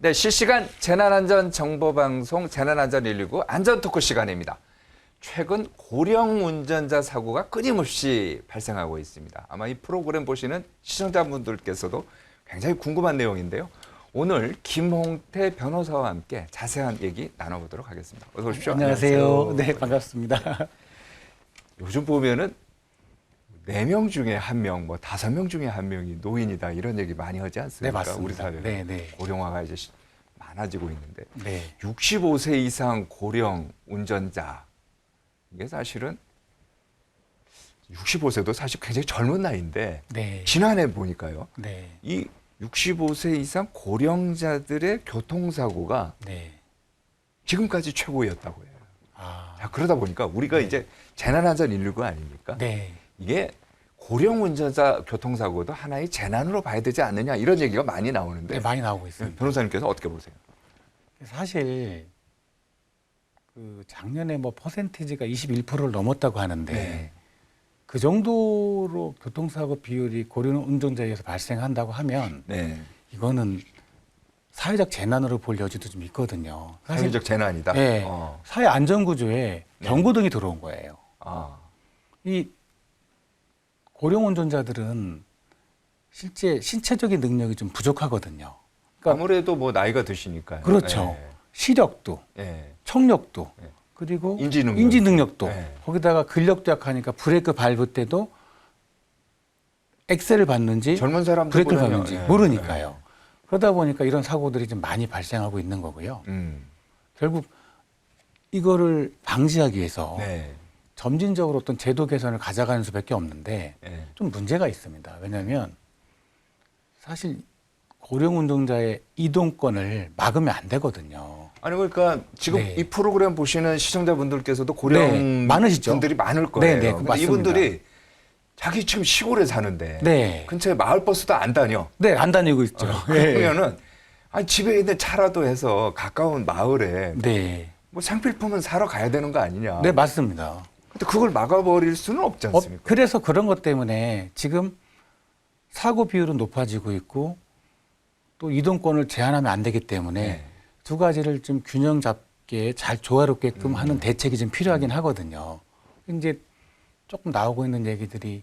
네, 실시간 재난안전 정보방송 재난안전 119 안전토크 시간입니다. 최근 고령 운전자 사고가 끊임없이 발생하고 있습니다. 아마 이 프로그램 보시는 시청자분들께서도 굉장히 궁금한 내용인데요. 오늘 김홍태 변호사와 함께 자세한 얘기 나눠보도록 하겠습니다. 어서 오십시오. 안녕하세요. 네, 반갑습니다. 요즘 보면은 4명 중에 1명, 뭐 5명 중에 1명이 노인이다 이런 얘기 많이 하지 않습니까? 네, 맞습니다. 우리 사회에 네, 네. 고령화가 이제 많아지고 있는데 네. 65세 이상 고령 운전자 이게 사실은 65세도 사실 굉장히 젊은 나이인데 네. 지난해 보니까요. 네. 이 65세 이상 고령자들의 교통사고가 네. 지금까지 최고였다고 해요. 아. 자, 그러다 보니까 우리가 이제 재난안전 119 아닙니까? 네. 이게 고령 운전자 교통사고도 하나의 재난으로 봐야 되지 않느냐 이런 얘기가 많이 나오는데 네, 많이 나오고 있습니다. 변호사님께서 어떻게 보세요? 사실 그 작년에 뭐 퍼센티지가 21%를 넘었다고 하는데 네. 그 정도로 교통사고 비율이 고령 운전자에 의해서 발생한다고 하면 네. 이거는 사회적 재난으로 볼 여지도 좀 있거든요. 사실 사회적 재난이다. 네. 사회 안전 구조에 경고등이 들어온 거예요. 아. 이 고령 운전자들은 실제 신체적인 능력이 좀 부족하거든요. 그러니까 아무래도 뭐 나이가 드시니까요. 그렇죠. 시력도, 예. 청력도, 예. 그리고 인지 능력도, 예. 거기다가 근력도 약하니까 브레이크 밟을 때도 엑셀을 밟는지 젊은 사람들 브레이크를 밟는지 예. 모르니까요. 그러다 보니까 이런 사고들이 좀 많이 발생하고 있는 거고요. 결국 이거를 방지하기 위해서 네. 점진적으로 어떤 제도 개선을 가져가는 수밖에 없는데 예. 좀 문제가 있습니다. 왜냐하면 사실 고령 운전자의 이동권을 막으면 안 되거든요. 아니 그러니까 지금 네. 이 프로그램 보시는 시청자분들께서도 고령 네, 많으시죠. 분들이 많을 거예요. 네, 네, 근데 맞습니다. 이분들이 자기 지금 시골에 사는데 네. 근처에 마을 버스도 안 다녀. 네, 안 다니고 있죠. 그러면은 아니 집에 있는 차라도 해서 가까운 마을에 네. 뭐 생필품은 사러 가야 되는 거 아니냐. 네, 맞습니다. 근데 그걸 막아버릴 수는 없지 않습니까? 그래서 그런 것 때문에 지금 사고 비율은 높아지고 있고 또 이동권을 제한하면 안 되기 때문에 네. 두 가지를 좀 균형 잡게 잘 조화롭게끔 하는 대책이 좀 필요하긴 하거든요. 이제 조금 나오고 있는 얘기들이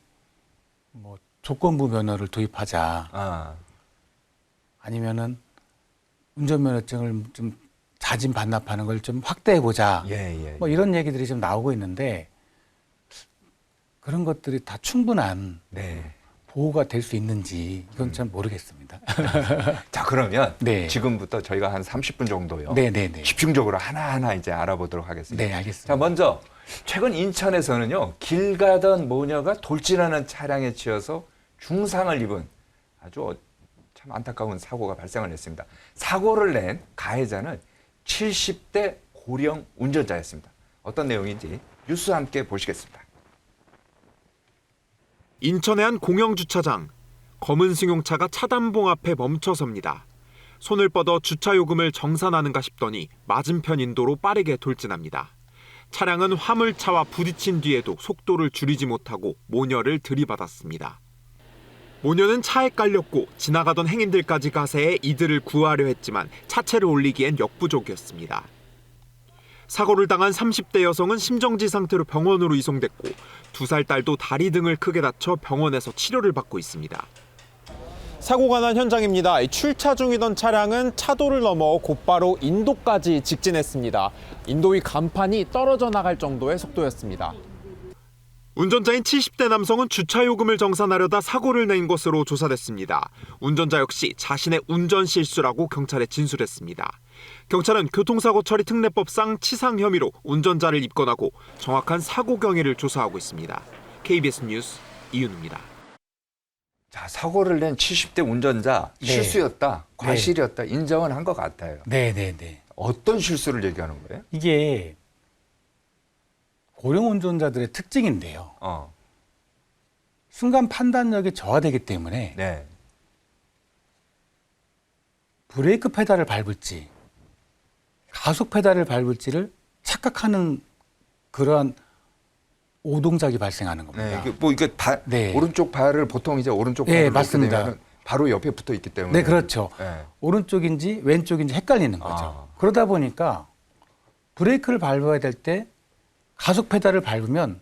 뭐 조건부 면허를 도입하자 아, 아니면은 운전면허증을 좀 자진 반납하는 걸 좀 확대해 보자. 예. 뭐 이런 얘기들이 좀 나오고 있는데 그런 것들이 다 충분한 네. 보호가 될 수 있는지 이건 잘 모르겠습니다. 자 그러면 네. 지금부터 저희가 한 30분 정도요. 네네네. 집중적으로 하나하나 이제 알아보도록 하겠습니다. 네, 알겠습니다. 자, 먼저 최근 인천에서는요. 길 가던 모녀가 돌진하는 차량에 치여서 중상을 입은 아주 참 안타까운 사고가 발생을 했습니다. 사고를 낸 가해자는 70대 고령 운전자였습니다. 어떤 내용인지 뉴스와 함께 보시겠습니다. 인천의 한 공영주차장. 검은 승용차가 차단봉 앞에 멈춰섭니다. 손을 뻗어 주차 요금을 정산하는가 싶더니 맞은편 인도로 빠르게 돌진합니다. 차량은 화물차와 부딪힌 뒤에도 속도를 줄이지 못하고 모녀를 들이받았습니다. 모녀는 차에 깔렸고 지나가던 행인들까지 가세해 이들을 구하려 했지만 차체를 올리기엔 역부족이었습니다. 사고를 당한 30대 여성은 심정지 상태로 병원으로 이송됐고 2살 딸도 다리 등을 크게 다쳐 병원에서 치료를 받고 있습니다. 사고가 난 현장입니다. 출차 중이던 차량은 차도를 넘어 곧바로 인도까지 직진했습니다. 인도 위 간판이 떨어져 나갈 정도의 속도였습니다. 운전자인 70대 남성은 주차 요금을 정산하려다 사고를 낸 것으로 조사됐습니다. 운전자 역시 자신의 운전 실수라고 경찰에 진술했습니다. 경찰은 교통사고 처리 특례법상 치상 혐의로 운전자를 입건하고 정확한 사고 경위를 조사하고 있습니다. KBS 뉴스 이윤우입니다. 자, 사고를 낸 70대 운전자 네. 실수였다, 과실이었다 인정은 한 것 같아요. 네네네. 어떤 실수를 얘기하는 거예요? 이게 고령 운전자들의 특징인데요. 순간 판단력이 저하되기 때문에 네. 브레이크 페달을 밟을지 가속 페달을 밟을지를 착각하는 그러한 오동작이 발생하는 겁니다. 네. 이게 뭐 이게 네. 오른쪽 발을 보통 이제 오른쪽 네, 발을 맞습니다. 바로 옆에 붙어 있기 때문에. 네, 그렇죠. 네. 오른쪽인지 왼쪽인지 헷갈리는 거죠. 아. 그러다 보니까 브레이크를 밟아야 될 때 가속 페달을 밟으면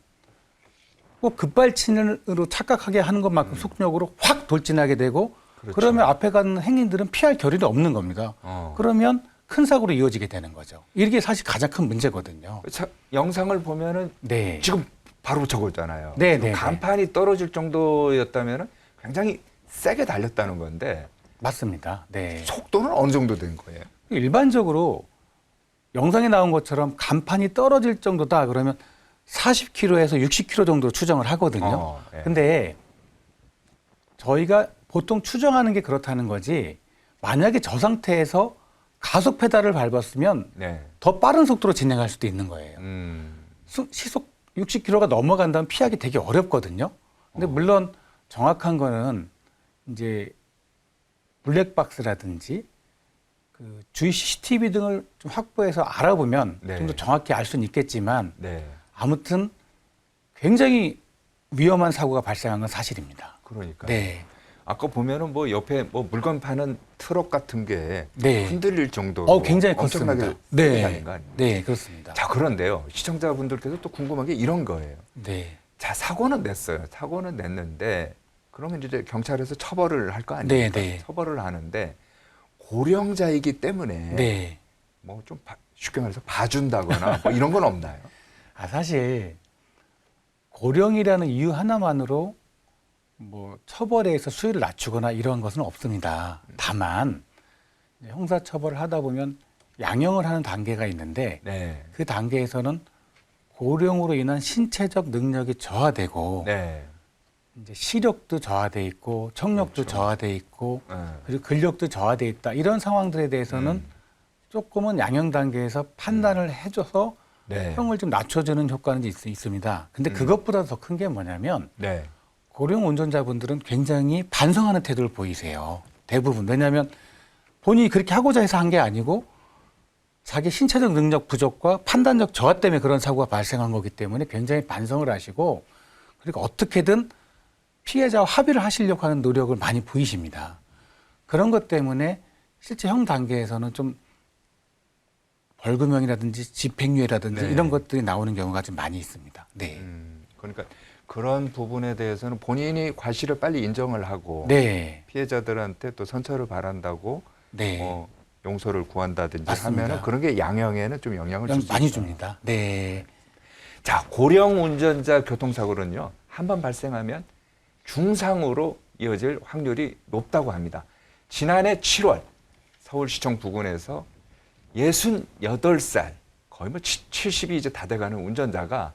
꼭 급발진으로 착각하게 하는 것만큼 속력으로 확 돌진하게 되고 그렇죠. 그러면 앞에 가는 행인들은 피할 겨를이 없는 겁니다. 그러면 큰 사고로 이어지게 되는 거죠. 이게 사실 가장 큰 문제거든요. 영상을 보면은 네. 지금 바로 저거잖아요. 네, 지금 네, 간판이 떨어질 정도였다면 굉장히 세게 달렸다는 건데 맞습니다. 네. 속도는 어느 정도 된 거예요? 일반적으로 영상에 나온 것처럼 간판이 떨어질 정도다 그러면 40km에서 60km 정도 추정을 하거든요. 네. 근데 저희가 보통 추정하는 게 그렇다는 거지 만약에 저 상태에서 가속 페달을 밟았으면 네. 더 빠른 속도로 진행할 수도 있는 거예요. 시속 60km가 넘어간다면 피하기 되게 어렵거든요. 근데 물론 정확한 거는 이제 블랙박스라든지 그 주위 CCTV 등을 좀 확보해서 알아보면 네. 좀 더 정확히 알 수는 있겠지만 네. 아무튼 굉장히 위험한 사고가 발생한 건 사실입니다. 그러니까. 네. 아까 보면은 뭐 옆에 뭐 물건 파는 트럭 같은 게 네. 흔들릴 정도로 굉장히 엄청나게 컸습니다. 세게 네. 달린 거 아닙니까? 네, 그렇습니다. 자, 그런데요. 시청자분들께서 또 궁금한 게 이런 거예요. 네. 자, 사고는 냈어요. 사고는 냈는데 그러면 이제 경찰에서 처벌을 할 거 아닙니까? 네, 네. 처벌을 하는데 고령자이기 때문에 네. 뭐 좀 쉽게 말해서 봐준다거나 뭐 이런 건 없나요? 사실 고령이라는 이유 하나만으로 뭐 처벌에 의해서 수위를 낮추거나 이런 것은 없습니다. 다만 형사 처벌을 하다 보면 양형을 하는 단계가 있는데 네. 그 단계에서는 고령으로 인한 신체적 능력이 저하되고 네. 이제 시력도 저하돼 있고 청력도 그렇죠. 저하돼 있고 네. 그리고 근력도 저하돼 있다 이런 상황들에 대해서는 조금은 양형 단계에서 판단을 해줘서 네. 형을 좀 낮춰주는 효과는 있습니다. 근데 그것보다 더 큰 게 뭐냐면 네. 고령 운전자분들은 굉장히 반성하는 태도를 보이세요. 대부분. 왜냐하면 본인이 그렇게 하고자 해서 한 게 아니고 자기 신체적 능력 부족과 판단력 저하 때문에 그런 사고가 발생한 거기 때문에 굉장히 반성을 하시고 그리고 어떻게든 피해자와 합의를 하시려고 하는 노력을 많이 보이십니다. 그런 것 때문에 실제 형 단계에서는 좀 벌금형이라든지 집행유예라든지 네. 이런 것들이 나오는 경우가 좀 많이 있습니다. 네. 그러니까 그런 부분에 대해서는 본인이 과실을 빨리 인정을 하고 네. 피해자들한테 또 선처를 바란다고 네. 용서를 구한다든지 맞습니다. 하면은 그런 게 양형에는 좀 영향을 줄 수 많이 있어요. 줍니다. 네. 자, 고령 운전자 교통사고는요. 한 번 발생하면 중상으로 이어질 확률이 높다고 합니다. 지난해 7월 서울시청 부근에서 68살 거의 뭐 70이 이제 다 돼가는 운전자가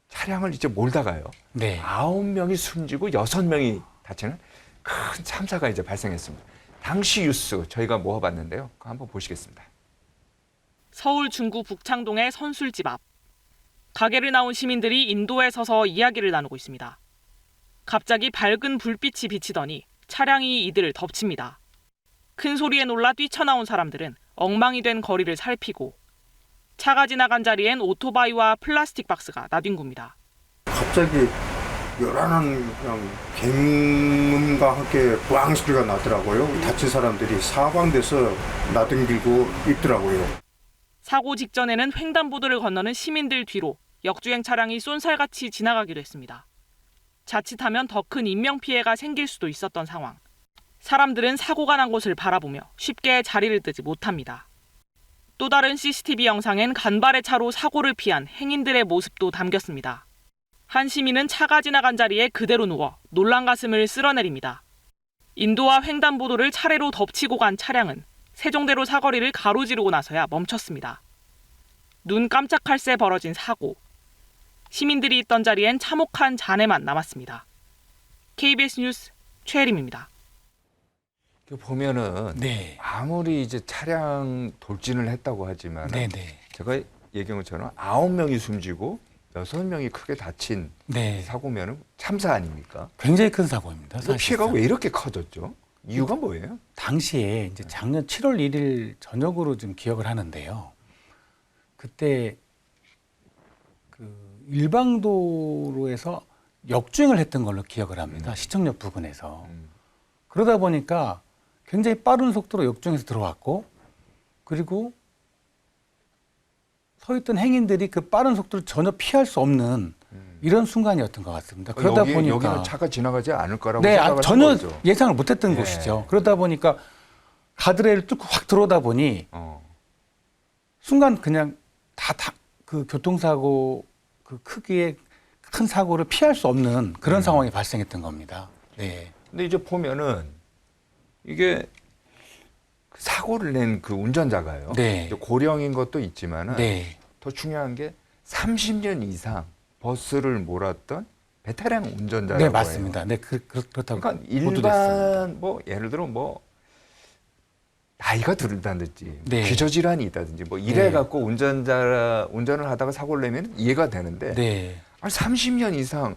차량을 이제 몰다가요. 네. 9명이 숨지고 6명이 다치는 큰 참사가 이제 발생했습니다. 당시 뉴스 저희가 모아봤는데요. 그거 한번 보시겠습니다. 서울 중구 북창동의 선술집 앞. 가게를 나온 시민들이 인도에 서서 이야기를 나누고 있습니다. 갑자기 밝은 불빛이 비치더니 차량이 이들을 덮칩니다. 큰 소리에 놀라 뛰쳐나온 사람들은 엉망이 된 거리를 살피고 차가 지나간 자리엔 오토바이와 플라스틱 박스가 나뒹굽니다. 갑자기 요란한 그냥 갱음과 함께 부앙 소리가 나더라고요. 다친 사람들이 사방돼서 나뒹기고 있더라고요. 사고 직전에는 횡단보도를 건너는 시민들 뒤로 역주행 차량이 쏜살같이 지나가기도 했습니다. 자칫하면 더 큰 인명피해가 생길 수도 있었던 상황. 사람들은 사고가 난 곳을 바라보며 쉽게 자리를 뜨지 못합니다. 또 다른 CCTV 영상엔 간발의 차로 사고를 피한 행인들의 모습도 담겼습니다. 한 시민은 차가 지나간 자리에 그대로 누워 놀란 가슴을 쓸어내립니다. 인도와 횡단보도를 차례로 덮치고 간 차량은 세종대로 사거리를 가로지르고 나서야 멈췄습니다. 눈 깜짝할 새 벌어진 사고. 시민들이 있던 자리엔 참혹한 잔해만 남았습니다. KBS 뉴스 최혜림입니다. 보면은 네. 아무리 이제 차량 돌진을 했다고 하지만 네, 네. 제가 얘기한 것처럼 9명이 숨지고 6명이 크게 다친 네. 사고면은 참사 아닙니까? 굉장히 큰 사고입니다. 그 피해가 사실상. 왜 이렇게 커졌죠? 이유가 뭐예요? 당시에 이제 작년 7월 1일 저녁으로 좀 기억을 하는데요. 그때 그 일방도로에서 역주행을 했던 걸로 기억을 합니다. 시청역 부근에서. 그러다 보니까 굉장히 빠른 속도로 역주행해서 들어왔고, 그리고 서 있던 행인들이 그 빠른 속도를 전혀 피할 수 없는 이런 순간이었던 것 같습니다. 그러다 보니까 여기는 차가 지나가지 않을 거라고 네, 생각을 한 전혀 거죠. 예상을 못했던 네. 곳이죠. 그러다 보니까 가드레일을 뚫고 확 들어오다 보니 순간 그냥 그 교통사고 그 크기의 큰 사고를 피할 수 없는 그런 상황이 발생했던 겁니다. 네. 근데 이제 보면은 이게 사고를 낸 그 운전자가요. 네. 이제 고령인 것도 있지만은 네. 더 중요한 게 30년 이상 버스를 몰았던 베테랑 운전자라고 네, 해요. 맞습니다. 네, 그렇다고 그러니까 보도됐습니다. 일반 뭐 예를 들어 뭐 나이가 들다든지 네. 기저질환이 있다든지 뭐 이래 갖고 운전을 하다가 사고를 내면 이해가 되는데 네. 아니 30년 이상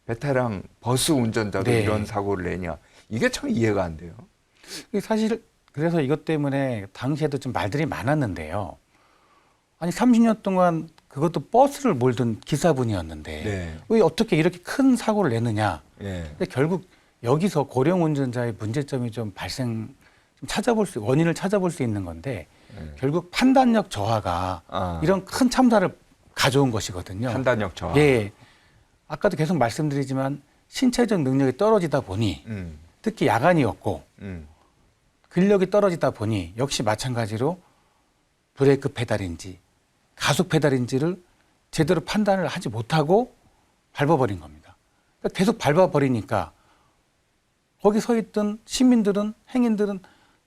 베테랑 버스 운전자도 네. 이런 사고를 내냐 이게 참 이해가 안 돼요. 사실 그래서 이것 때문에 당시에도 좀 말들이 많았는데요. 아니 30년 동안 그것도 버스를 몰던 기사분이었는데 네. 왜 어떻게 이렇게 큰 사고를 내느냐. 예. 근데 결국 여기서 고령 운전자의 문제점이 좀 원인을 찾아볼 수 있는 건데 결국 판단력 저하가 이런 큰 참사를 가져온 것이거든요. 판단력 저하. 예. 아까도 계속 말씀드리지만 신체적 능력이 떨어지다 보니 특히 야간이었고 근력이 떨어지다 보니 역시 마찬가지로 브레이크 페달인지 가속 페달인지를 제대로 판단을 하지 못하고 밟아버린 겁니다. 그러니까 계속 밟아버리니까 거기 서 있던 시민들은 행인들은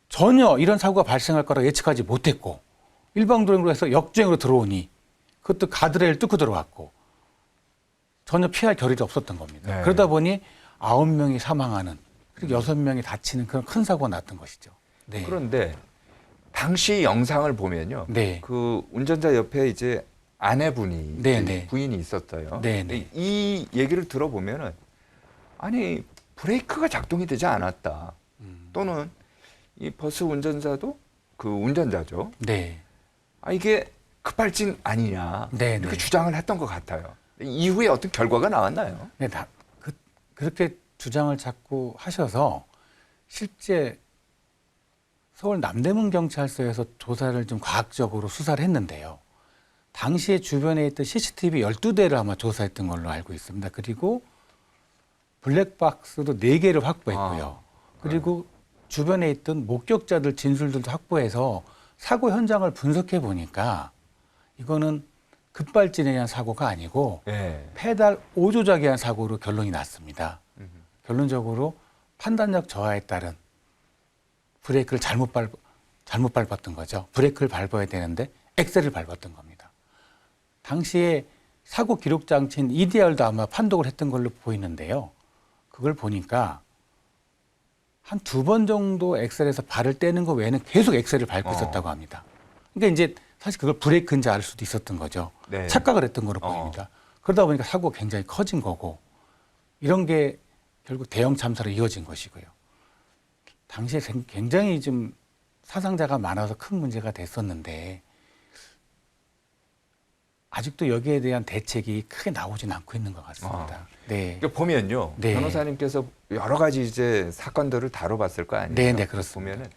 전혀 이런 사고가 발생할 거라 예측하지 못했고 일방도행으로 해서 역주행으로 들어오니 그것도 가드레일 뚫고 들어왔고 전혀 피할 겨를이 없었던 겁니다. 네. 그러다 보니 9명이 사망하는 그리고 6명이 다치는 그런 큰 사고가 났던 것이죠. 네. 그런데 당시 영상을 보면요. 네. 그 운전자 옆에 이제 아내분이 네, 네. 부인이 있었어요. 네, 근데 네. 이 얘기를 들어보면은 아니 브레이크가 작동이 되지 않았다. 또는 이 버스 운전자도 그 운전자죠. 네. 아 이게 급발진 아니냐 네, 이렇게 네. 주장을 했던 것 같아요. 이후에 어떤 결과가 나왔나요? 네, 그렇게 주장을 자꾸 하셔서 실제 서울 남대문 경찰서에서 조사를 좀 과학적으로 수사를 했는데요. 당시에 주변에 있던 CCTV 12대를 아마 조사했던 걸로 알고 있습니다. 그리고 블랙박스도 4개를 확보했고요. 그리고 주변에 있던 목격자들 진술들도 확보해서 사고 현장을 분석해 보니까 이거는 급발진에 의한 사고가 아니고 네. 페달 오조작에 의한 사고로 결론이 났습니다. 결론적으로 판단력 저하에 따른 브레이크를 잘못 밟았던 거죠. 브레이크를 밟아야 되는데 엑셀을 밟았던 겁니다. 당시에 사고 기록 장치인 EDR도 아마 판독을 했던 걸로 보이는데요. 그걸 보니까 한 2번 정도 엑셀에서 발을 떼는 거 외에는 계속 엑셀을 밟고 있었다고 합니다. 그러니까 이제 사실 그걸 브레이크인지 알 수도 있었던 거죠. 네. 착각을 했던 거로 보입니다. 그러다 보니까 사고가 굉장히 커진 거고 이런 게 결국 대형 참사로 이어진 것이고요. 당시에 굉장히 좀 사상자가 많아서 큰 문제가 됐었는데 아직도 여기에 대한 대책이 크게 나오진 않고 있는 것 같습니다. 네. 그러니까 보면요. 네. 변호사님께서 여러 가지 이제 사건들을 다뤄봤을 거 아니에요? 네, 네, 그렇습니다. 보면은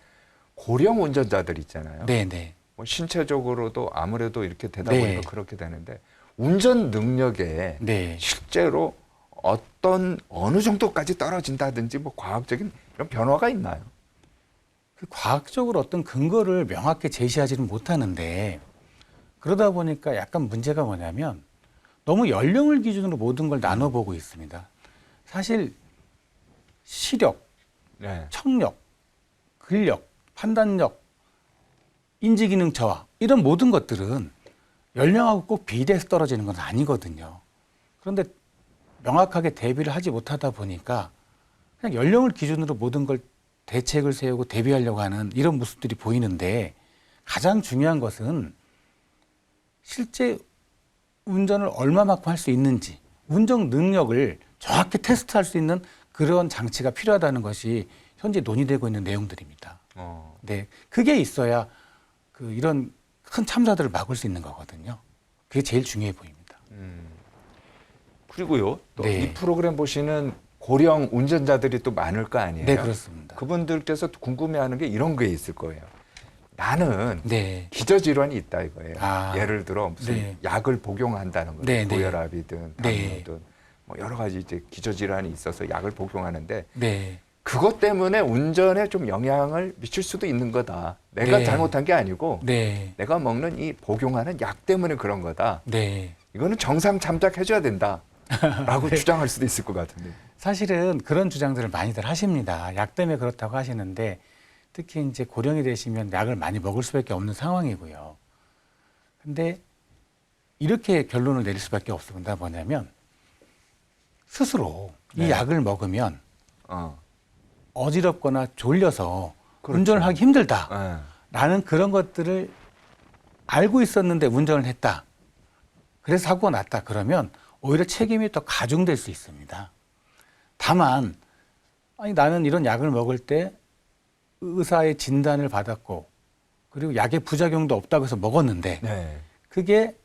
고령 운전자들 있잖아요. 네, 네. 뭐 신체적으로도 아무래도 이렇게 되다 네. 보니까 그렇게 되는데 운전 능력에 네. 실제로 어느 정도까지 떨어진다든지 뭐 과학적인 이런 변화가 있나요? 그 과학적으로 어떤 근거를 명확히 제시하지는 못하는데 그러다 보니까 약간 문제가 뭐냐면 너무 연령을 기준으로 모든 걸 나눠보고 있습니다. 사실 시력, 네. 청력, 근력, 판단력, 인지기능 저하 이런 모든 것들은 연령하고 꼭 비례해서 떨어지는 건 아니거든요. 그런데 명확하게 대비를 하지 못하다 보니까 그냥 연령을 기준으로 모든 걸 대책을 세우고 대비하려고 하는 이런 모습들이 보이는데 가장 중요한 것은 실제 운전을 얼마만큼 할 수 있는지 운전 능력을 정확히 테스트할 수 있는 그런 장치가 필요하다는 것이 현재 논의되고 있는 내용들입니다. 네, 그게 있어야 이런 큰 참사들을 막을 수 있는 거거든요. 그게 제일 중요해 보입니다. 그리고요, 또 네. 이 프로그램 보시는 고령 운전자들이 또 많을 거 아니에요. 네, 그렇습니다. 그분들께서 궁금해하는 게 이런 게 있을 거예요. 나는 네. 기저질환이 있다 이거예요. 아. 예를 들어 무슨 네. 약을 복용한다는 거예요. 네, 네. 고혈압이든 네. 당뇨든 뭐 여러 가지 이제 기저질환이 있어서 약을 복용하는데 네. 그것 때문에 운전에 좀 영향을 미칠 수도 있는 거다. 내가 네. 잘못한 게 아니고 네. 내가 먹는 이 복용하는 약 때문에 그런 거다. 네. 이거는 정상 참작해줘야 된다라고 네. 주장할 수도 있을 것 같은데. 사실은 그런 주장들을 많이들 하십니다. 약 때문에 그렇다고 하시는데 특히 이제 고령이 되시면 약을 많이 먹을 수밖에 없는 상황이고요. 근데 이렇게 결론을 내릴 수밖에 없습니다. 뭐냐면 스스로 이 네. 약을 먹으면 어. 어지럽거나 졸려서 그렇죠. 운전을 하기 힘들다라는 예. 그런 것들을 알고 있었는데 운전을 했다. 그래서 사고가 났다. 그러면 오히려 책임이 더 가중될 수 있습니다. 다만 아니 나는 이런 약을 먹을 때 의사의 진단을 받았고 그리고 약의 부작용도 없다고 해서 먹었는데 네. 그게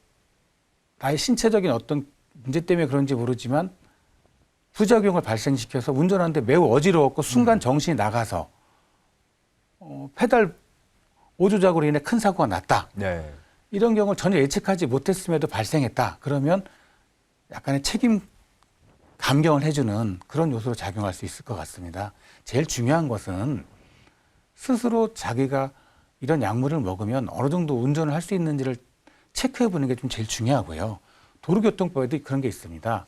나의 신체적인 어떤 문제 때문에 그런지 모르지만 부작용을 발생시켜서 운전하는데 매우 어지러웠고 순간 정신이 나가서 페달 오조작으로 인해 큰 사고가 났다. 네. 이런 경우를 전혀 예측하지 못했음에도 발생했다. 그러면 약간의 책임 감경을 해주는 그런 요소로 작용할 수 있을 것 같습니다. 제일 중요한 것은 스스로 자기가 이런 약물을 먹으면 어느 정도 운전을 할 수 있는지를 체크해 보는 게 좀 제일 중요하고요. 도로교통법에도 그런 게 있습니다.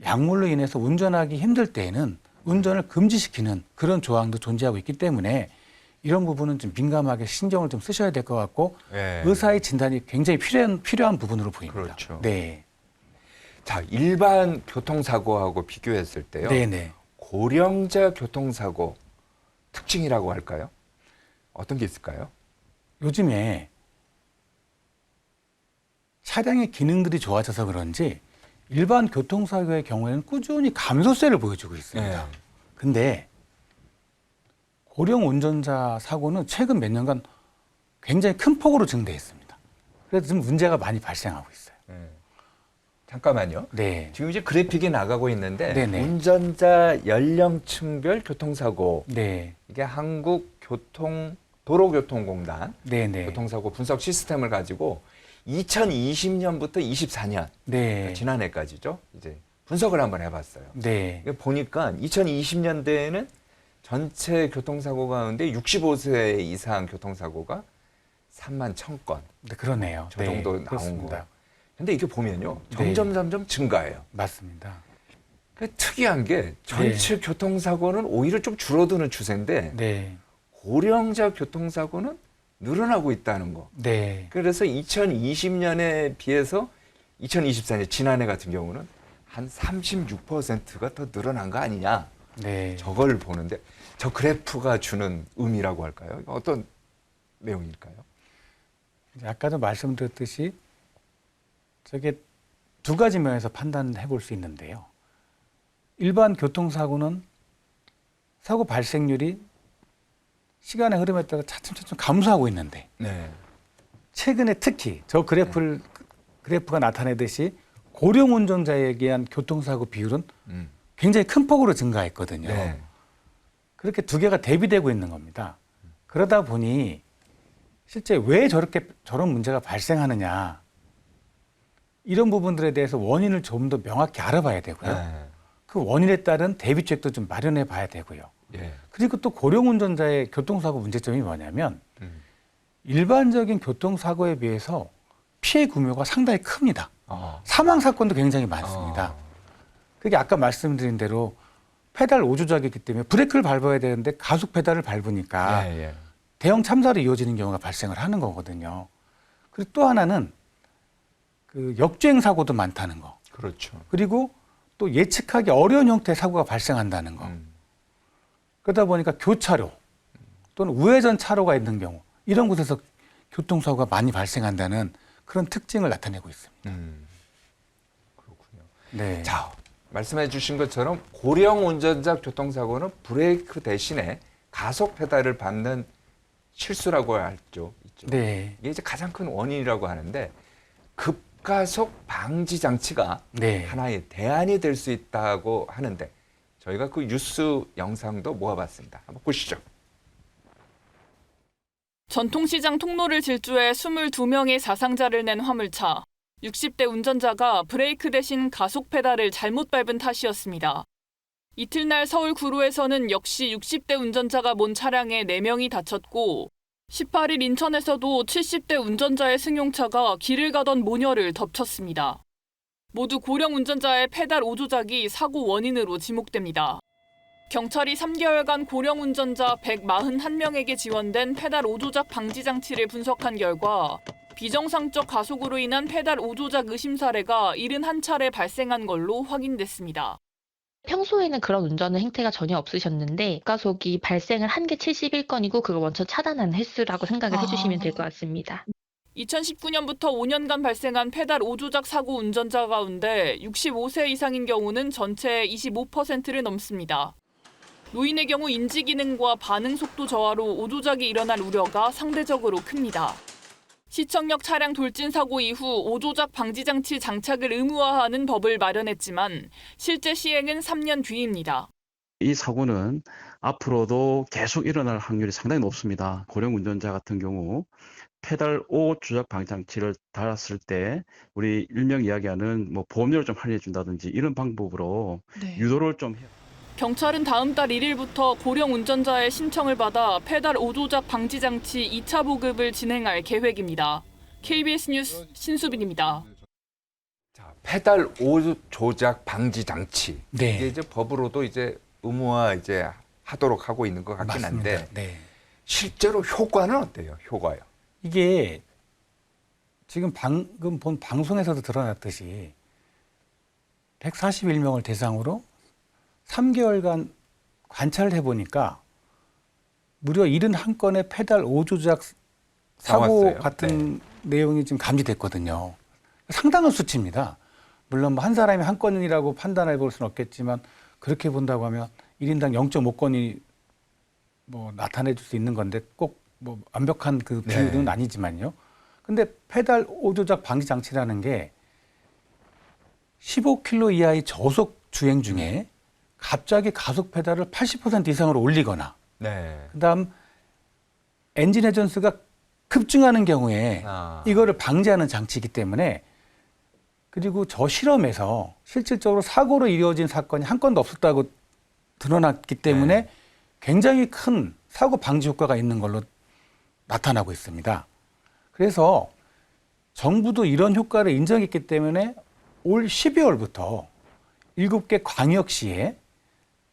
약물로 인해서 운전하기 힘들 때에는 운전을 금지시키는 그런 조항도 존재하고 있기 때문에 이런 부분은 좀 민감하게 신경을 좀 쓰셔야 될 것 같고 네. 의사의 진단이 굉장히 필요한 부분으로 보입니다. 그렇죠. 네. 자, 일반 교통사고하고 비교했을 때요. 네네. 고령자 교통사고 특징이라고 할까요? 어떤 게 있을까요? 요즘에 차량의 기능들이 좋아져서 그런지 일반 교통사고의 경우에는 꾸준히 감소세를 보여주고 있습니다. 네. 근데 고령 운전자 사고는 최근 몇 년간 굉장히 큰 폭으로 증대했습니다. 그래서 지금 문제가 많이 발생하고 있어요. 네. 잠깐만요. 네. 지금 이제 그래픽이 나가고 있는데 네네. 운전자 연령층별 교통사고 네. 이게 도로교통공단 네네. 교통사고 분석 시스템을 가지고 2020년부터 24년 네. 지난해까지죠. 이제 분석을 한번 해봤어요. 네. 이게 보니까 2020년대에는 전체 교통사고 가운데 65세 이상 교통사고가 3만 1,000건 네, 그러네요. 저 정도 나온 그렇습니다. 거. 근데 이게 보면요. 네. 점점 증가해요. 맞습니다. 그 특이한 게 전체 교통사고는 오히려 좀 줄어드는 추세인데 네. 고령자 교통사고는 늘어나고 있다는 거. 네. 그래서 2020년에 비해서 2024년 지난해 같은 경우는 한 36%가 더 늘어난 거 아니냐. 네. 저걸 보는데 저 그래프가 주는 의미라고 할까요? 어떤 내용일까요? 아까도 말씀드렸듯이 저게 두 가지 면에서 판단해 볼 수 있는데요. 일반 교통사고는 사고 발생률이 시간의 흐름에 따라 차츰차츰 감소하고 있는데 네. 최근에 특히 저 그래프가 나타내듯이 고령 운전자에 대한 교통사고 비율은 굉장히 큰 폭으로 증가했거든요. 네. 그렇게 두 개가 대비되고 있는 겁니다. 그러다 보니 실제 왜 저런 문제가 발생하느냐 이런 부분들에 대해서 원인을 좀 더 명확히 알아봐야 되고요. 네. 그 원인에 따른 대비책도 좀 마련해 봐야 되고요. 예. 그리고 또 고령 운전자의 교통사고 문제점이 뭐냐면 음. 일반적인 교통사고에 비해서 피해 규모가 상당히 큽니다. 사망 사건도 굉장히 많습니다. 그게 아까 말씀드린 대로 페달 오조작이기 때문에 브레이크를 밟아야 되는데 가속 페달을 밟으니까 예, 예. 대형 참사로 이어지는 경우가 발생을 하는 거거든요. 그리고 또 하나는 그 역주행 사고도 많다는 거. 그렇죠. 그리고 또 예측하기 어려운 형태의 사고가 발생한다는 거. 그러다 보니까 교차로 또는 우회전 차로가 있는 경우 이런 곳에서 교통사고가 많이 발생한다는 그런 특징을 나타내고 있습니다. 그렇군요. 네. 자, 말씀해 주신 것처럼 고령 운전자 교통사고는 브레이크 대신에 가속 페달을 밟는 실수라고 있죠. 네. 이게 이제 가장 큰 원인이라고 하는데 급가속 방지 장치가 네. 하나의 대안이 될 수 있다고 하는데 저희가 그 뉴스 영상도 모아봤습니다. 한번 보시죠. 전통시장 통로를 질주해 22명의 사상자를 낸 화물차. 60대 운전자가 브레이크 대신 가속 페달을 잘못 밟은 탓이었습니다. 이틀날 서울 구로에서는 역시 60대 운전자가 몰 차량에 4명이 다쳤고 18일 인천에서도 70대 운전자의 승용차가 길을 가던 모녀를 덮쳤습니다. 모두 고령 운전자의 페달 오조작이 사고 원인으로 지목됩니다. 경찰이 3개월간 고령 운전자 141명에게 지원된 페달 오조작 방지 장치를 분석한 결과 비정상적 가속으로 인한 페달 오조작 의심 사례가 71차례 발생한 걸로 확인됐습니다. 평소에는 그런 운전 행태가 전혀 없으셨는데 급가속이 발생을 한 게 71건이고 그걸 원천 차단한 횟수라고 생각을 해주시면 될 것 같습니다. 2019년부터 5년간 발생한 페달 오조작 사고 운전자 가운데 65세 이상인 경우는 전체의 25%를 넘습니다. 노인의 경우 인지 기능과 반응 속도 저하로 오조작이 일어날 우려가 상대적으로 큽니다. 시청역 차량 돌진 사고 이후 오조작 방지 장치 장착을 의무화하는 법을 마련했지만 실제 시행은 3년 뒤입니다. 이 사고는 앞으로도 계속 일어날 확률이 상당히 높습니다. 고령 운전자 같은 경우 페달 O 조작 방지 장치를 달았을 때 우리 일명 이야기하는 보험료를 좀 할인해 준다든지 이런 방법으로 유도를 좀 해요. 경찰은 다음 달 1일부터 고령 운전자의 신청을 받아 페달 오조작 방지 장치 2차 보급을 진행할 계획입니다. KBS 뉴스 신수빈입니다. 자, 페달 오조작 방지 장치. 네. 이게 이제 법으로도 이제 의무화 이제 하도록 하고 있는 것 같긴 맞습니다. 한데 네. 실제로 효과는 어때요? 효과요? 이게 지금 방금 본 방송에서도 드러났듯이 141명을 대상으로 3개월간 관찰을 해보니까 무려 71건의 페달 오조작 사고 나왔어요. 같은 내용이 지금 감지됐거든요. 상당한 수치입니다. 물론 한 사람이 한 건이라고 판단해 볼 수는 없겠지만 그렇게 본다고 하면 1인당 0.5건이 나타내 줄 수 있는 건데 꼭 완벽한 그 비율은 아니지만요. 근데 페달 오조작 방지 장치라는 게 15km 이하의 저속 주행 중에 갑자기 가속 페달을 80% 이상으로 올리거나 그다음 엔진 회전수가 급증하는 경우에 이거를 방지하는 장치이기 때문에 그리고 저 실험에서 실질적으로 사고로 이루어진 사건이 한 건도 없었다고 드러났기 때문에 굉장히 큰 사고 방지 효과가 있는 걸로 나타나고 있습니다. 그래서 정부도 이런 효과를 인정했기 때문에 올 12월부터 7개 광역시에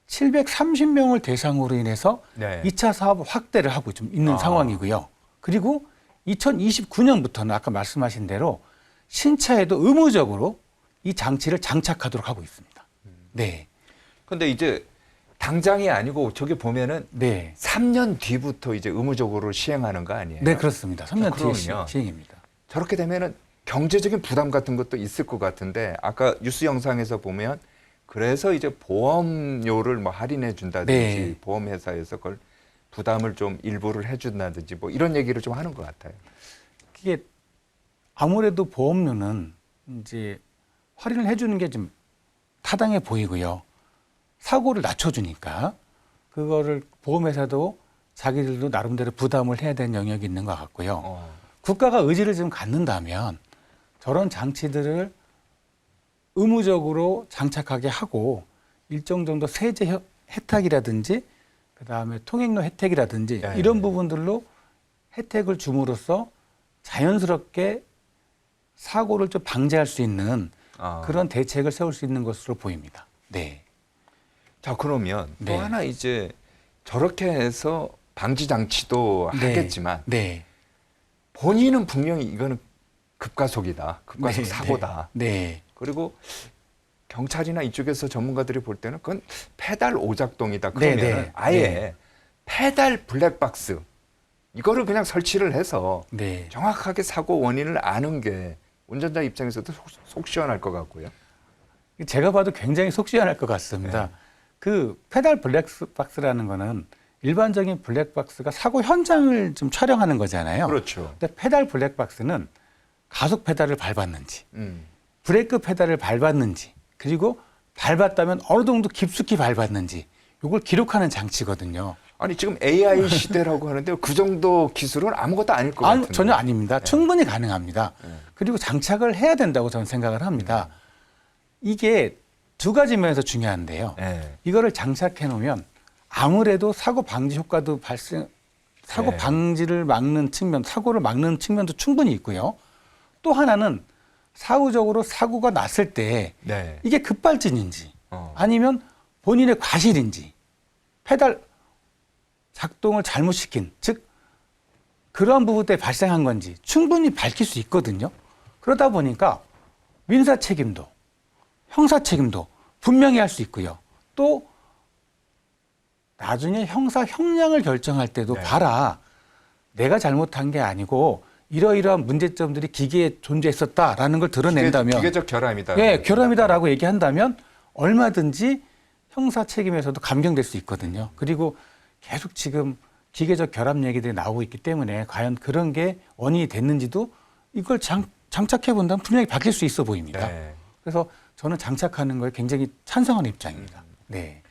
730명을 대상으로 인해서 2차 사업 확대를 하고 좀 있는 상황이고요. 그리고 2029년부터는 아까 말씀하신 대로 신차에도 의무적으로 이 장치를 장착하도록 하고 있습니다. 네. 근데 이제 당장이 아니고 저기 보면은 3년 뒤부터 이제 의무적으로 시행하는 거 아니에요? 네, 그렇습니다. 3년 뒤에 그러면요. 시행입니다. 저렇게 되면은 경제적인 부담 같은 것도 있을 것 같은데 아까 뉴스 영상에서 보면 그래서 이제 보험료를 할인해 준다든지 보험회사에서 그걸 부담을 좀 일부를 해준다든지 이런 얘기를 좀 하는 것 같아요. 이게 아무래도 보험료는 이제 할인을 해주는 게 좀 타당해 보이고요. 사고를 낮춰주니까 그거를 보험회사도 자기들도 나름대로 부담을 해야 되는 영역이 있는 것 같고요. 국가가 의지를 좀 갖는다면 저런 장치들을 의무적으로 장착하게 하고 일정 정도 세제 혜택이라든지 그다음에 통행료 혜택이라든지 이런 부분들로 혜택을 줌으로써 자연스럽게 사고를 좀 방지할 수 있는 그런 대책을 세울 수 있는 것으로 보입니다. 네. 자, 그러면 또 하나 이제 저렇게 해서 방지 장치도 하겠지만 본인은 분명히 이거는 급가속이다. 급가속 사고다. 그리고 경찰이나 이쪽에서 전문가들이 볼 때는 그건 페달 오작동이다. 그러면 아예 페달 블랙박스 이거를 그냥 설치를 해서 정확하게 사고 원인을 아는 게 운전자 입장에서도 속 시원할 것 같고요. 제가 봐도 굉장히 속 시원할 것 같습니다. 그 페달 블랙박스라는 거는 일반적인 블랙박스가 사고 현장을 좀 촬영하는 거잖아요. 그렇죠. 근데 페달 블랙박스는 가속 페달을 밟았는지, 음. 브레이크 페달을 밟았는지, 그리고 밟았다면 어느 정도 깊숙이 밟았는지 이걸 기록하는 장치거든요. 아니 지금 AI 시대라고 하는데 그 정도 기술은 아무것도 아닐 것 아니, 같은데. 전혀 아닙니다. 네. 충분히 가능합니다. 네. 그리고 장착을 해야 된다고 저는 생각을 합니다. 이게 두 가지 면에서 중요한데요. 네. 이거를 장착해 놓으면 아무래도 사고 방지 효과도 사고 네. 방지를 막는 측면, 사고를 막는 측면도 충분히 있고요. 또 하나는 사후적으로 사고가 났을 때 네. 이게 급발진인지 어. 아니면 본인의 과실인지 페달 작동을 잘못시킨, 즉 그러한 부분 때 발생한 건지 충분히 밝힐 수 있거든요. 그러다 보니까 민사 책임도 형사 책임도 분명히 할 수 있고요. 또 나중에 형사 형량을 결정할 때도 네. 봐라. 내가 잘못한 게 아니고 이러이러한 문제점들이 기계에 존재했었다라는 걸 드러낸다면 기계적 결함이다. 예, 결함이다라고 얘기한다면 얼마든지 형사 책임에서도 감경될 수 있거든요. 그리고 계속 지금 기계적 결함 얘기들이 나오고 있기 때문에 과연 그런 게 원인이 됐는지도 이걸 장착해 본다면 분명히 밝힐 수 있어 보입니다. 네. 그래서 저는 장착하는 거에 굉장히 찬성하는 입장입니다. 네.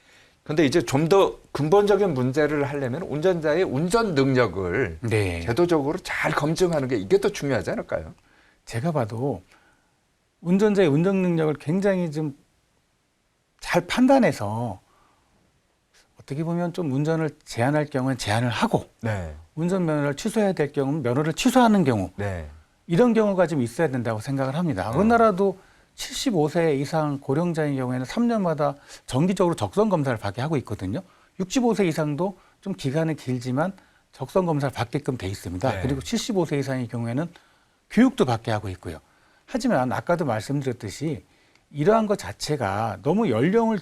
근데 이제 좀 더 근본적인 문제를 하려면 운전자의 운전 능력을 네. 제도적으로 잘 검증하는 게 이게 더 중요하지 않을까요? 제가 봐도 운전자의 운전 능력을 굉장히 좀 잘 판단해서 어떻게 보면 좀 운전을 제한할 경우는 제한을 하고 네. 운전면허를 취소해야 될 경우는 면허를 취소하는 경우 네. 이런 경우가 좀 있어야 된다고 생각을 합니다. 어느 나라도 75세 이상 고령자인 경우에는 3년마다 정기적으로 적성 검사를 받게 하고 있거든요. 65세 이상도 좀 기간은 길지만 적성 검사를 받게끔 돼 있습니다. 네. 그리고 75세 이상의 경우에는 교육도 받게 하고 있고요. 하지만 아까도 말씀드렸듯이 이러한 것 자체가 너무 연령을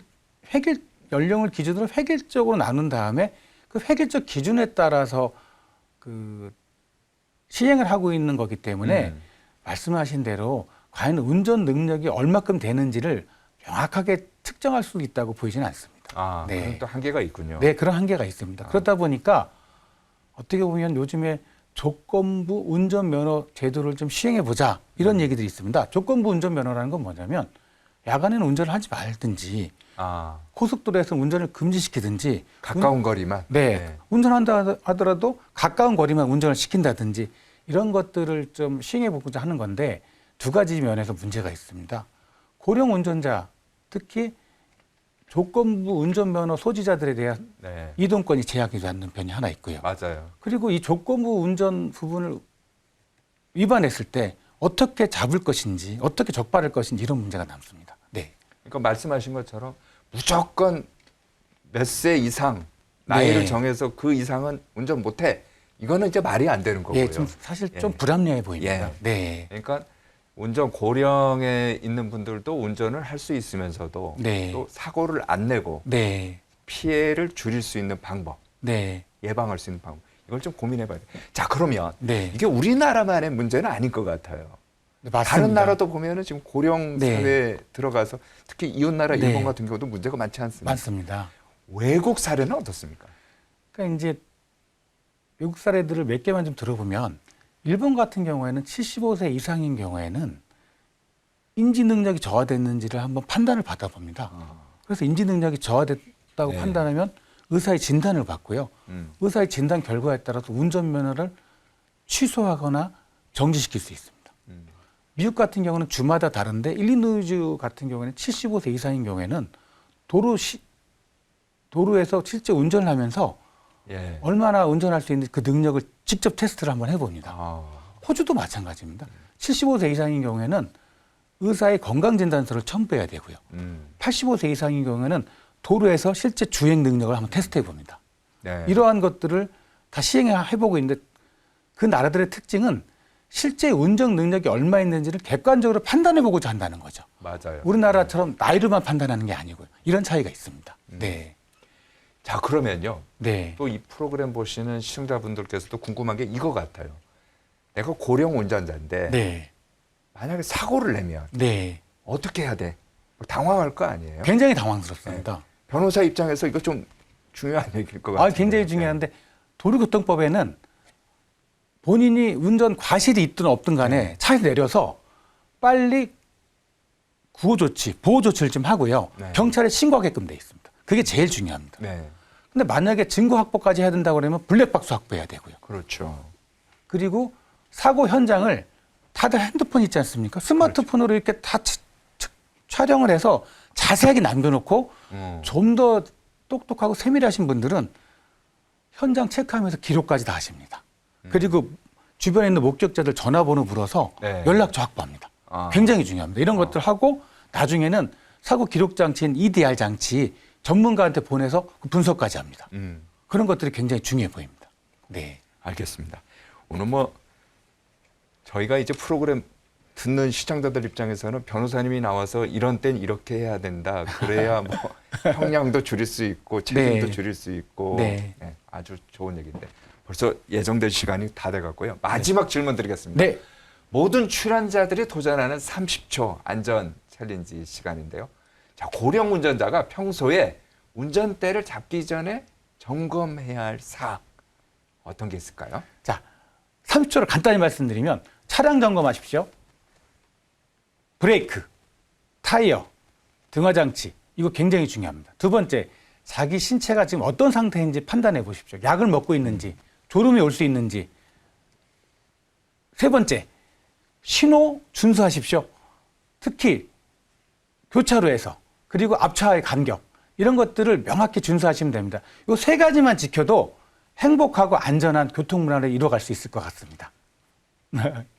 기준으로 획일적으로 나눈 다음에 그 획일적 기준에 따라서 그 시행을 하고 있는 거기 때문에 말씀하신 대로 과연 운전 능력이 얼마큼 되는지를 명확하게 특정할 수 있다고 보이지는 않습니다. 아, 네. 그럼 또 한계가 있군요. 네, 그런 한계가 있습니다. 그렇다 보니까 어떻게 보면 요즘에 조건부 운전면허 제도를 좀 시행해 보자 이런 얘기들이 있습니다. 조건부 운전면허라는 건 뭐냐면 야간에는 운전을 하지 말든지 아, 고속도로에서 운전을 금지시키든지 가까운 거리만. 네, 운전한다 하더라도 가까운 거리만 운전을 시킨다든지 이런 것들을 좀 시행해 보고자 하는 건데 두 가지 면에서 문제가 있습니다. 고령 운전자, 특히 조건부 운전면허 소지자들에 대한 네. 이동권이 제약이 되는 편이 하나 있고요. 맞아요. 그리고 이 조건부 운전 부분을 위반했을 때 어떻게 잡을 것인지, 어떻게 적발할 것인지 이런 문제가 남습니다. 네. 그러니까 말씀하신 것처럼 무조건 몇 세 이상 나이를 네. 정해서 그 이상은 운전 못해. 이거는 이제 말이 안 되는 거고요. 예, 좀 사실 좀 예. 불합리해 보입니다. 예. 네. 그러니까 운전 고령에 있는 분들도 운전을 할 수 있으면서도 네. 또 사고를 안 내고 네. 피해를 줄일 수 있는 방법, 네. 예방할 수 있는 방법. 이걸 좀 고민해봐야 돼요. 자, 그러면 네. 이게 우리나라만의 문제는 아닌 것 같아요. 네, 맞습니다. 다른 나라도 보면은 지금 고령 네. 사회에 들어가서 특히 이웃 나라 네. 일본 같은 경우도 문제가 많지 않습니까? 맞습니다. 외국 사례는 어떻습니까? 그러니까 이제 외국 사례들을 몇 개만 좀 들어보면 일본 같은 경우에는 75세 이상인 경우에는 인지 능력이 저하됐는지를 한번 판단을 받아봅니다. 그래서 인지 능력이 저하됐다고 네. 판단하면 의사의 진단을 받고요. 의사의 진단 결과에 따라서 운전면허를 취소하거나 정지시킬 수 있습니다. 미국 같은 경우는 주마다 다른데 일리노이주 같은 경우에는 75세 이상인 경우에는 도로에서 실제 운전을 하면서 예. 얼마나 운전할 수 있는 그 능력을 직접 테스트를 한번 해봅니다. 아, 호주도 마찬가지입니다. 75세 이상인 경우에는 의사의 건강진단서를 첨부해야 되고요. 85세 이상인 경우에는 도로에서 실제 주행 능력을 한번 테스트해 봅니다. 네. 이러한 것들을 다 시행해보고 있는데 그 나라들의 특징은 실제 운전 능력이 얼마 있는지를 객관적으로 판단해보고자 한다는 거죠. 맞아요. 우리나라처럼 나이로만 판단하는 게 아니고요. 이런 차이가 있습니다. 네. 자, 그러면요. 네. 또 이 프로그램 보시는 시청자분들께서도 궁금한 게 이거 같아요. 내가 고령 운전자인데 네. 만약에 사고를 내면 네. 어떻게 해야 돼? 당황할 거 아니에요? 굉장히 당황스럽습니다. 변호사 입장에서 이거 좀 중요한 얘기일 것 같아요. 굉장히 중요한데 도로교통법에는 본인이 운전 과실이 있든 없든 간에 차에서 내려서 빨리 구호조치, 보호조치를 좀 하고요. 네. 경찰에 신고하게끔 돼 있습니다. 그게 제일 중요합니다. 네. 근데 만약에 증거 확보까지 해야 된다고 그러면 블랙박스 확보해야 되고요. 그렇죠. 그리고 사고 현장을 다들 핸드폰 있지 않습니까? 스마트폰으로 이렇게 다 촬영을 해서 자세하게 남겨놓고 좀 더 똑똑하고 세밀하신 분들은 현장 체크하면서 기록까지 다 하십니다. 그리고 주변에 있는 목격자들 전화번호 물어서 네. 연락처 확보합니다. 아. 굉장히 중요합니다. 이런 것들 하고 나중에는 사고 기록 장치인 EDR 장치 전문가한테 보내서 그 분석까지 합니다. 그런 것들이 굉장히 중요해 보입니다. 네. 알겠습니다. 오늘 뭐 저희가 이제 프로그램 듣는 시청자들 입장에서는 변호사님이 나와서 이런 땐 이렇게 해야 된다. 그래야 뭐 형량도 줄일 수 있고 책임도 네. 줄일 수 있고 네. 네, 아주 좋은 얘기인데 벌써 예정된 시간이 다 돼갔고요. 마지막 질문 드리겠습니다. 네. 모든 출연자들이 도전하는 30초 안전 챌린지 시간인데요. 자, 고령 운전자가 평소에 운전대를 잡기 전에 점검해야 할 사항 어떤 게 있을까요? 자, 30초를 간단히 말씀드리면 차량 점검하십시오. 브레이크, 타이어, 등화장치 이거 굉장히 중요합니다. 두 번째, 자기 신체가 지금 어떤 상태인지 판단해 보십시오. 약을 먹고 있는지, 졸음이 올 수 있는지. 세 번째, 신호 준수하십시오. 특히 교차로에서 그리고 앞차와의 간격 이런 것들을 명확히 준수하시면 됩니다. 이 세 가지만 지켜도 행복하고 안전한 교통문화를 이루어갈 수 있을 것 같습니다.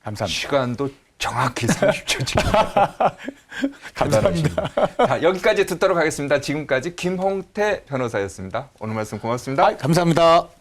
감사합니다. 시간도 정확히 30초 지킵니다. 감사합니다. 자, 여기까지 듣도록 하겠습니다. 지금까지 김홍태 변호사였습니다. 오늘 말씀 고맙습니다. 감사합니다.